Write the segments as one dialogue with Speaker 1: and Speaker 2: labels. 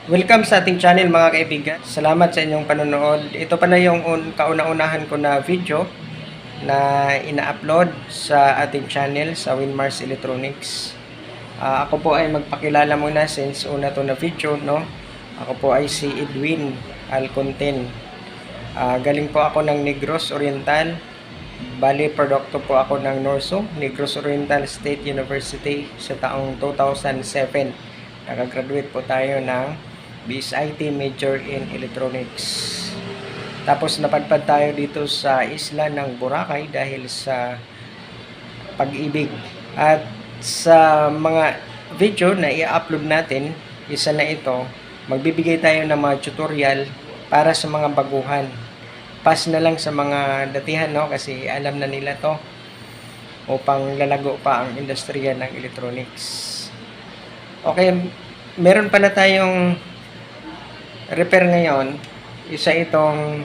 Speaker 1: Welcome sa ating channel mga kaibigan. Salamat sa inyong panonood. Ito pa na yung kauna-unahan ko na video na ina-upload sa ating channel sa Winmars Electronics. Ako po ay magpakilala muna since una to na video, no? Ako po ay si Edwin Alconten. Galing po ako ng Negros Oriental. Bali, produkto po ako ng NORSO, Negros Oriental State University sa taong 2007. Nakagraduate po tayo ng BSIT major in electronics. Tapos napadpad tayo dito sa isla ng Boracay dahil sa pag-ibig. At sa mga video na i-upload natin, isa na ito, magbibigay tayo ng mga tutorial para sa mga baguhan. Pass na lang sa mga datihan, no? Kasi alam na nila to upang lalago pa ang industriya ng electronics. Okay, meron pala tayong repair ngayon, isa itong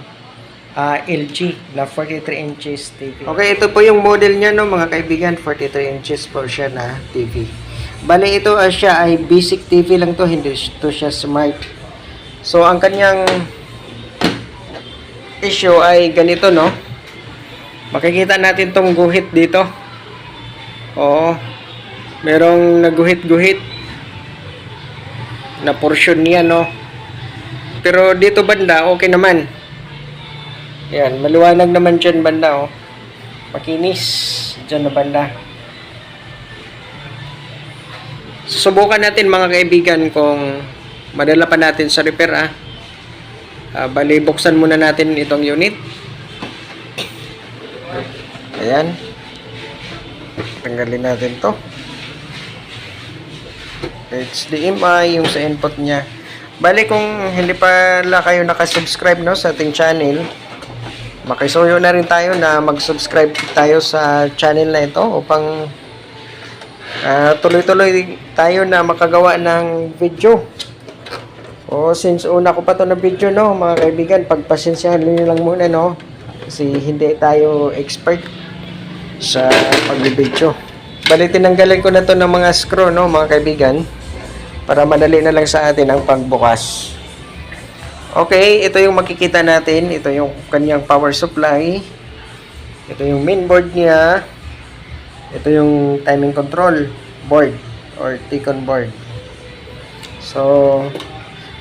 Speaker 1: LG na 43 inches TV. Okay, ito po yung model niya, no mga kaibigan, 43 inches po siya na TV. Bale, ito siya ay basic TV lang to, hindi to siya smart. So, ang kanyang issue ay ganito, no? Makikita natin tong guhit dito. Oo, merong naguhit-guhit na portion niya, no? Pero dito banda, okay naman. Yan, maliwanag naman dyan banda, oh. Makinis dyan na banda. Susubukan natin mga kaibigan kung madala pa natin sa repair, bali, buksan muna natin itong unit. Ayan. Tanggalin natin to. HDMI, yung sa input niya. Bali, kung hindi pala kayo nakasubscribe, no, sa ating channel, makisuyo na rin tayo na mag-subscribe tayo sa channel na ito upang tuloy-tuloy tayo na makagawa ng video. Since una ko pa to na video, no, mga kaibigan, pagpasensyahan nyo lang muna, no, kasi hindi tayo expert sa pag-video. Bali, tinanggalan ko na to ng mga screw, no, mga kaibigan, para madali na lang sa atin ang pagbukas. Okay, ito yung makikita natin. Ito yung kanyang power supply. Ito yung main board niya. Ito yung timing control board or T-con board. So,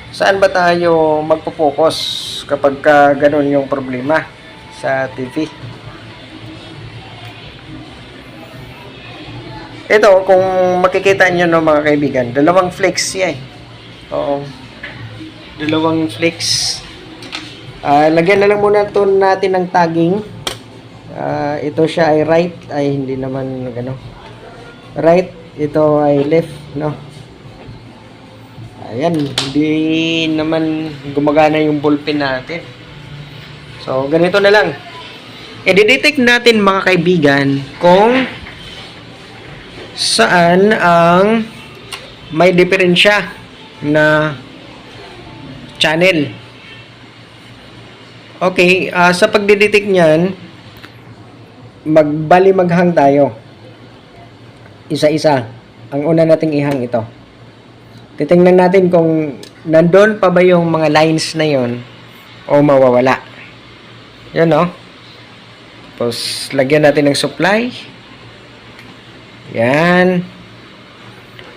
Speaker 1: saan ba tayo magpo-focus kapag ganun yung problema sa TV? Ito, kung makikita nyo, no, mga kaibigan, dalawang flex siya, Oo. Dalawang flex. Lagyan na lang muna ito natin ng tagging. Ito siya ay right. Ay, hindi naman gano. Right. Ito ay left, no? Ayan. Hindi naman gumagana yung ballpen natin. So, ganito na lang. I-detect natin, mga kaibigan, kung saan ang may diferensya na channel. Okay, sa pagdidetect niyan, maghang tayo. Isa-isa. Ang una nating ihang ito. Titingnan natin kung nandun pa ba yung mga lines na yon o mawawala. Yan, no? Tapos, lagyan natin ng supply. Yan.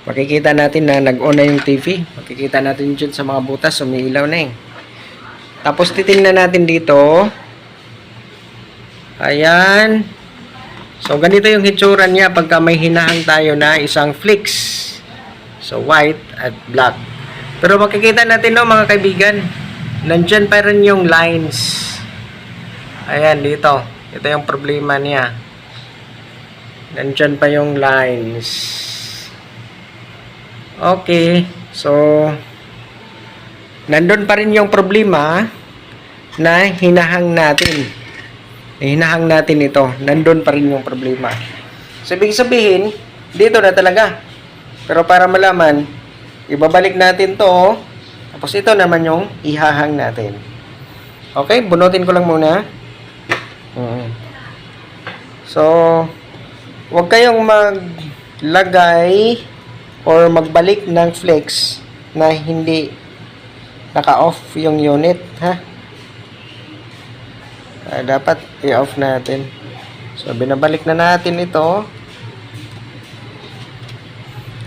Speaker 1: Makikita natin na nag-on na yung TV. Makikita natin dyan sa mga butas, umiilaw na Tapos titingnan natin dito. Ayan. So, ganito yung hitsura niya pagka may hinahang tayo na isang flex. So, white at black. Pero makikita natin, no, mga kaibigan, nandyan pa rin yung lines. Ayan, dito. Ito yung problema niya. Nandyan pa yung lines. Okay. So, nandun pa rin yung problema na hinahang natin. Hinahang natin ito. Nandun pa rin yung problema. So, ibig sabihin, dito na talaga. Pero para malaman, ibabalik natin to. Tapos ito naman yung ihahang natin. Okay? Bunutin ko lang muna. So, huwag kayong maglagay or magbalik ng flex na hindi naka-off yung unit, ha? Dapat i-off natin. So, binabalik na natin ito.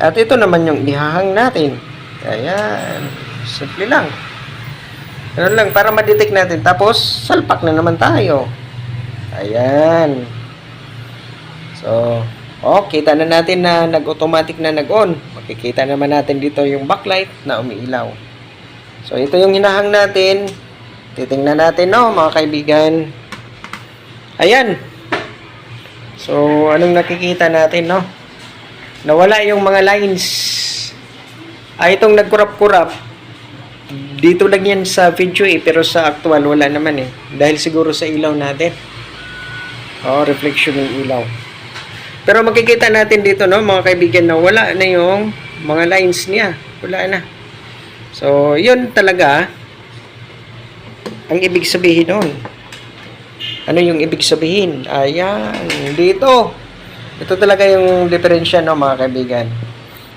Speaker 1: At ito naman yung ihahang natin. Ayan. Simple lang. Ganun lang, para ma-detect natin. Tapos, salpak na naman tayo. Ayan. So, kita na natin na nag-automatic na nag-on. Makikita naman natin dito yung backlight na umiilaw. So, ito yung hinahang natin. Titingnan natin, no, mga kaibigan. Ayan. So, anong nakikita natin, no? Nawala yung mga lines. Itong nagkurap-kurap. Dito lang yan sa video pero sa actual wala naman dahil siguro sa ilaw natin. Reflection ng ilaw. Pero makikita natin dito, no, mga kaibigan, na wala na yung mga lines niya. Wala na. So, yun talaga ang ibig sabihin nun. Ano yung ibig sabihin? Ayan, dito. Ito talaga yung diferensya, no, mga kaibigan.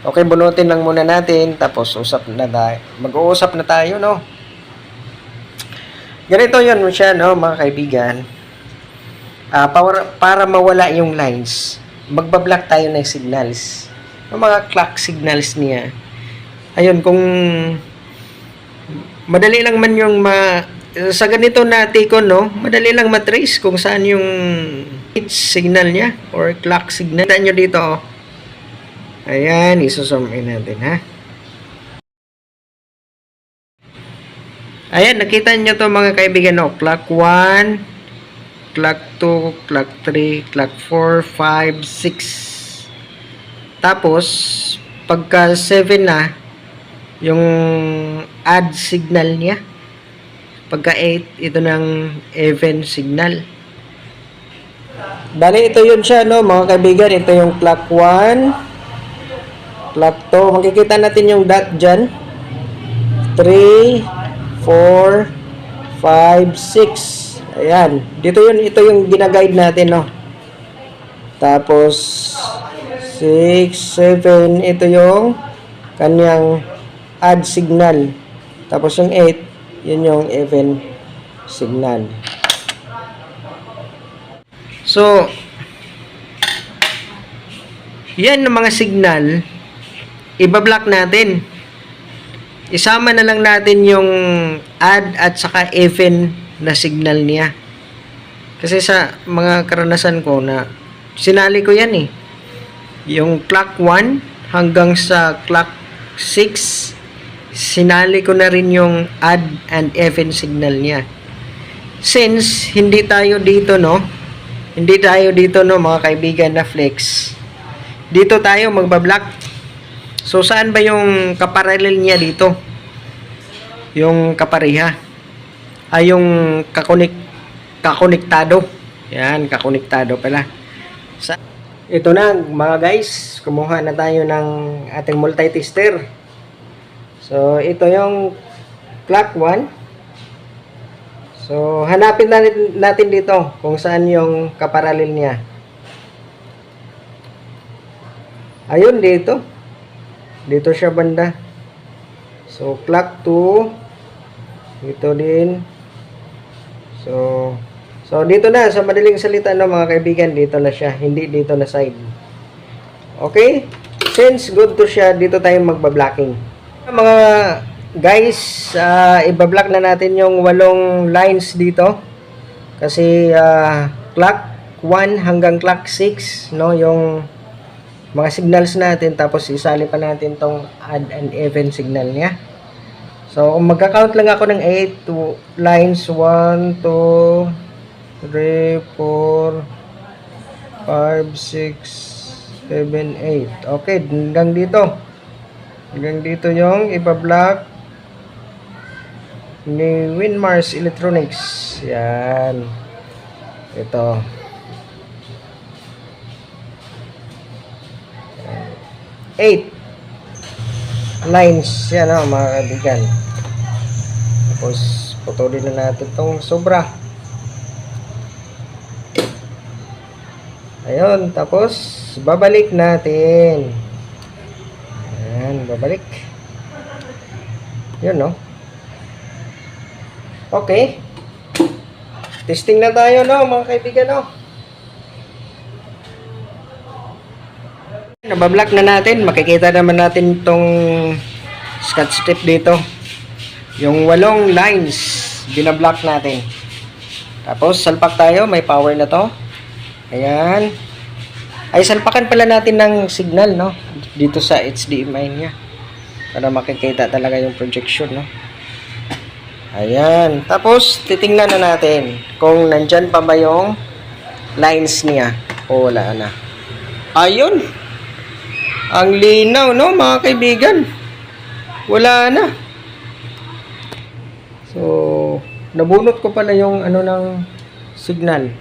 Speaker 1: Okay, bunutin lang muna natin, tapos usap na tayo. Mag-uusap na tayo, no? Ganito yun siya, no, mga kaibigan. Para mawala yung lines, magbablock tayo ng signals. Yung mga clock signals niya. Ayun, kung madali lang man yung sa ganito na T-con, no, madali lang matrace kung saan yung signal niya or clock signal. Kita nyo dito, Ayan, isusum in natin, ha. Ayan, nakita nyo to mga kaibigan, no. Clock 1, clock 2, clock 3, clock 4, 5, 6. Tapos, pagka 7 na, yung add signal niya. Pagka 8, ito ng even signal. Bali, ito yun siya, no, mga kaibigan. Ito yung clock 1, clock 2. Makikita natin yung dot dyan. 3, 4, 5, 6. Ayan. Dito yun, ito yung ginaguide natin, no. Tapos, 6, 7. Ito yung kanyang add signal. Tapos yung 8, yun yung even signal. So, yan ang mga signal, ibablock natin. Isama na lang natin yung add at saka even na signal niya. Kasi sa mga karanasan ko na sinali ko yan yung clock 1 hanggang sa clock 6, sinali ko na rin yung add and even signal niya. Since hindi tayo dito, no, mga kaibigan na flex, dito tayo magbablock. So, saan ba yung kaparallel niya dito? Yung kapareha. Yung kakonektado. Yan, kakonektado pala. Ito na, mga guys. Kumuha na tayo ng ating multi-tester. So, ito yung clock 1. So, hanapin natin dito kung saan yung kaparallel niya. Ayun, dito. Dito siya banda. So, clock 2. Dito din. So, dito na. Sa madaling salita, no, mga kaibigan, dito na siya. Hindi dito na side. Okay? Since good to siya, dito tayo magbablocking. Mga guys, ibablock na natin yung 8 lines dito. Kasi, clock 1 hanggang clock 6, no, yung mga signals natin, tapos isali pa natin tong add and even signal niya. So, magka-count lang ako ng 8 lines. 1, 2, 3, 4, 5, 6, 7, 8. Okay, hanggang dito. Hanggang dito yung ibablock ni Winmars Electronics. Yan. Ito. 8 lines yan, mga kaibigan. Tapos putulin na natin tong sobra. Ayun, tapos babalik natin. Ayan, babalik. Yun, no. Okay. Testing na tayo, no, mga kaibigan, no. Nabablock na natin. Makikita naman natin itong scotch tape dito. Yung 8 lines, binablock natin. Tapos, salpak tayo. May power na to. Ayan. Ay, salpakan pala natin ng signal, no? Dito sa HDMI niya. Para makikita talaga yung projection, no? Ayan. Tapos, titingnan na natin kung nandyan pa ba yung lines niya. O, wala na. Ayun. Ang linaw, no, mga kaibigan. Wala na. So, nabunot ko pala yung ano ng signal.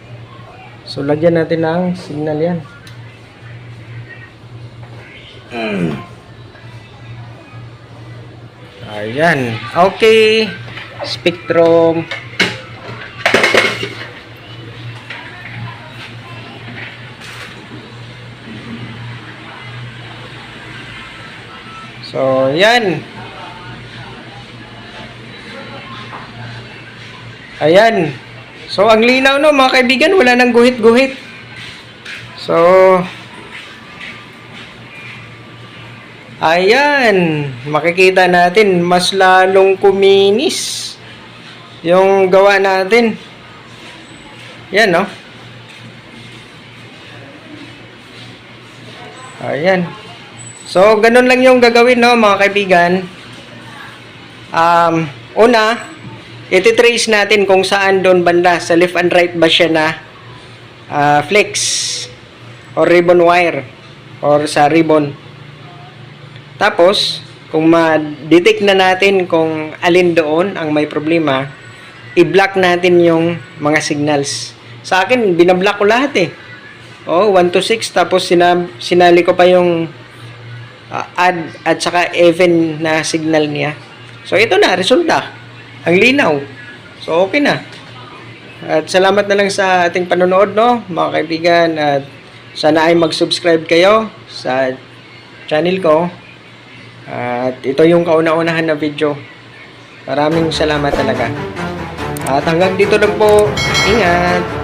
Speaker 1: So, lagyan natin ng signal yan. Ayan. Okay. Spectrum. So, yan. Ayan. So, ang linaw, no, mga kaibigan. Wala nang guhit-guhit. So, ayan. Makikita natin, mas lalong kuminis yung gawa natin. Yan, no? Ayan. So, ganun lang yung gagawin, no, mga kaibigan. Una, ititrace natin kung saan doon banda, sa left and right ba siya na flex or ribbon wire or sa ribbon. Tapos, kung ma-detect na natin kung alin doon ang may problema, i-block natin yung mga signals. Sa akin, binablock ko lahat eh. 1 to 6, tapos sinali ko pa yung add at saka even na signal niya. So, ito na, resulta. Ang linaw. So, okay na. At salamat na lang sa ating panonood, no, mga kaibigan. At sana ay mag-subscribe kayo sa channel ko. At ito yung kauna-unahan na video. Maraming salamat talaga. At hanggang dito lang po. Ingat!